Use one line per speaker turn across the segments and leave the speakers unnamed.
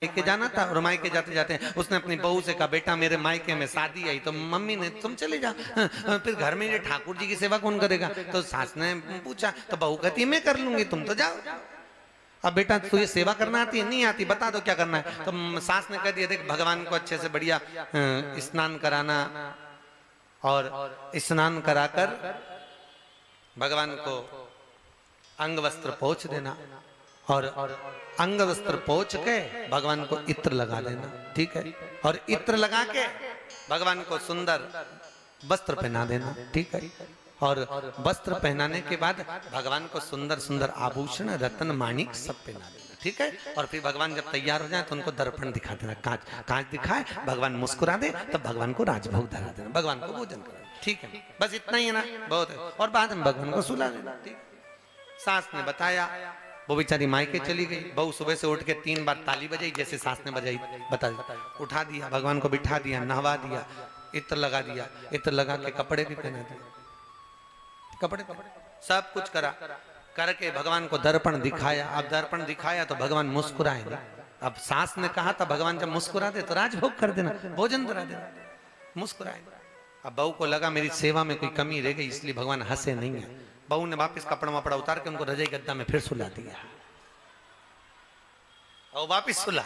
मायके जाना था और मायके जाते जाते उसने अपनी बहू से कहा बेटा मेरे मायके में शादी आई तो मम्मी ने तुम चले जा, फिर घर में ये ठाकुर जी की सेवा कौन करेगा? तो सास ने पूछा तो बहू कहती मैं कर लूंगी तुम तो जाओ। अब बेटा तुझे सेवा करना आती है? नहीं आती, बता दो क्या करना है। तो सास ने कह दिया देख भगवान को अच्छे से बढ़िया स्नान कराना और स्नान कराकर भगवान को अंग वस्त्र पोंछ देना और अंग वस्त्र पोंछ के भगवान को इत्र लगा देना, ठीक है? और इत्र लगा के भगवान को सुंदर वस्त्र पहना देना, ठीक है? और वस्त्र पहनाने के बाद भगवान को सुंदर सुंदर आभूषण रत्न माणिक सब पहना देना, ठीक है? और फिर भगवान जब तैयार हो जाए तो उनको दर्पण दिखा देना, कांच कांच दिखाए, भगवान मुस्कुरा दे तब भगवान को राजभोग धरा देना, भगवान को भोजन कराना, ठीक है? बस इतना ही है ना, बहुत है। और बाद में भगवान को सुला देना, ठीक? सास ने बताया, वो बेचारी मायके चली गई। बहू सुबह से उठ के 3 बार ताली बजाई जैसे सास ने बजाई, बता उठा दिया, भगवान को बिठा दिया, नहवा दिया, इत्र लगा दिया, इत्र लगा के कपड़े भी पहना दिए, कपड़े सब कुछ करा करके भगवान को दर्पण दिखाया। अब दर्पण दिखाया तो भगवान मुस्कुराए नहीं। अब सास ने कहा था भगवान जब मुस्कुरा दे तो राजभोग कर देना, भोजन करा देना, मुस्कुराए। अब बहू को लगा मेरी सेवा में कोई कमी रह गई इसलिए भगवान हंसे नहीं है। बहू ने वापस कपड़ा वपड़ा उतार के उनको रजाई गद्दा में फिर सुला दिया और वापस सुला।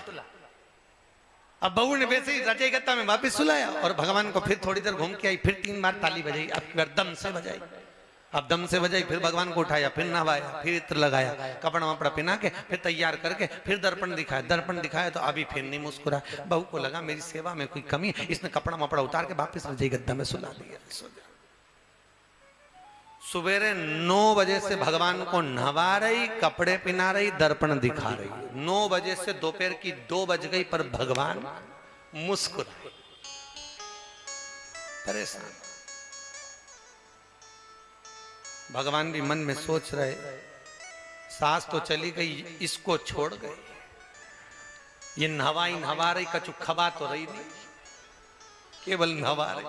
अब बहू ने वैसे ही रजाई गद्दा में वापस सुलाया और भगवान को फिर थोड़ी देर घूम के आई, फिर 3 बार ताली बजाई, अब बार दम से बजाई, अब दम से बजाई, फिर भगवान को उठाया, फिर नहवाया, फिर इत्र लगाया, कपड़ा वपड़ा पहना के फिर तैयार करके फिर दर्पण दिखाया, दर्पण दिखाया तो अभी फिर नहीं मुस्कुरा। बहू को लगा मेरी सेवा में कोई कमी, इसने कपड़ा वपड़ा उतार के वापस रजाई गद्दा में सुला दिया। सवेरे 9 बजे से भगवान को नहवा रही, कपड़े पहना रही, दर्पण दिखा रही। 9 बजे से दोपहर की 2 बज गई पर भगवान मुस्कुराए, परेशान। भगवान भी मन में सोच रहे सास तो चली गई, इसको छोड़ गए, ये नहवाई नहवा रही, कछु खवा तो रही नहीं, केवल नहवा रही।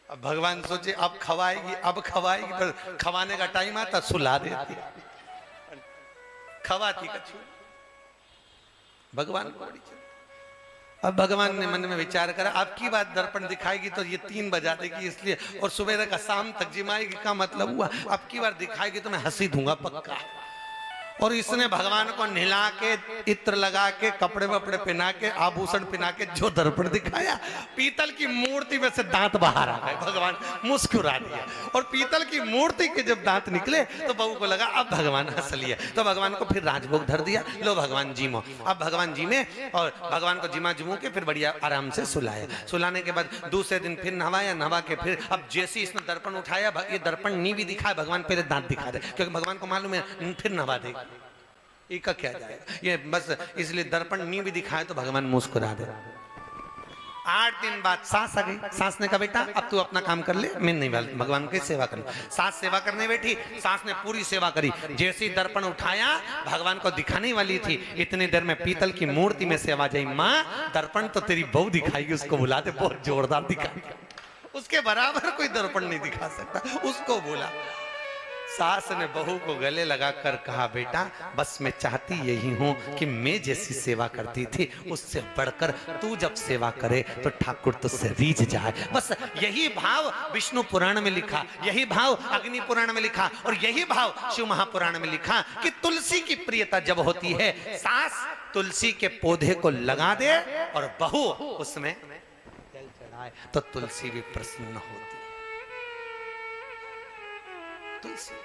अब भगवान सोचे अब खवाएगी, अब खवाएगी, पर खवाने का टाइम आता सुला देती, खवाती कछु भगवान को बड़ी। अब भगवान ने मन में विचार करा अब की बात दर्पण दिखाएगी तो ये 3 बजा देगी इसलिए, और सुबह का शाम तक जिमाएगी का मतलब हुआ, अब की बार दिखाएगी तो मैं हंसी दूंगा पक्का। और इसने भगवान को नहला के, इत्र लगा के, कपड़े वपड़े पहना के, आभूषण पहना के जो दर्पण दिखाया, पीतल की मूर्ति में से दांत बाहर आ गए, भगवान मुस्कुरा दिया। और पीतल की मूर्ति के जब दांत निकले तो बहू को लगा अब भगवान हंस लिया, तो भगवान को फिर राजभोग धर दिया, लो भगवान जीमो। अब भगवान जीमे और भगवान को जिमा जुमू के फिर बढ़िया आराम से सुलाया। सुलाने के बाद दूसरे दिन फिर नहवाया, नहवा के फिर अब जैसे इसने दर्पण उठाया, ये दर्पण नहीं भी दिखाया, भगवान पहले दांत दिखा दे, क्योंकि भगवान को मालूम है फिर नहवा देगा, का क्या जाएगा ये, बस इसलिए दर्पण नहीं भी दिखाए तो भगवान मुस्कुरा दे। 8 दिन बाद सास आ गई। सास ने कहा बेटा अब तू अपना काम कर ले, मैं नहीं, भगवान की सेवा कर। सास सेवा करने बैठी, सास ने पूरी सेवा करी। जैसे ही दर्पण उठाया भगवान को दिखाने वाली थी, इतनी देर में पीतल की मूर्ति में से आवाज आई, माँ दर्पण तो तेरी बहू दिखाएगी, उसको बुला दे, बहुत जोरदार दिखाएगी, उसके बराबर कोई दर्पण नहीं दिखा सकता, उसको बोला। सास ने बहू को गले लगाकर कहा बेटा बस मैं चाहती यही हूं कि मैं जैसी सेवा करती थी उससे बढ़कर तू जब सेवा करे तो ठाकुर तुझसे रीझ जाए। बस यही भाव विष्णु पुराण में लिखा, यही भाव अग्नि पुराण में लिखा, और यही भाव शिव महापुराण में लिखा कि तुलसी की प्रियता जब होती है, सास तुलसी के पौधे को लगा दे और बहू उसमें जल चढ़ाए तो तुलसी भी प्रसन्न होती है। तुलसी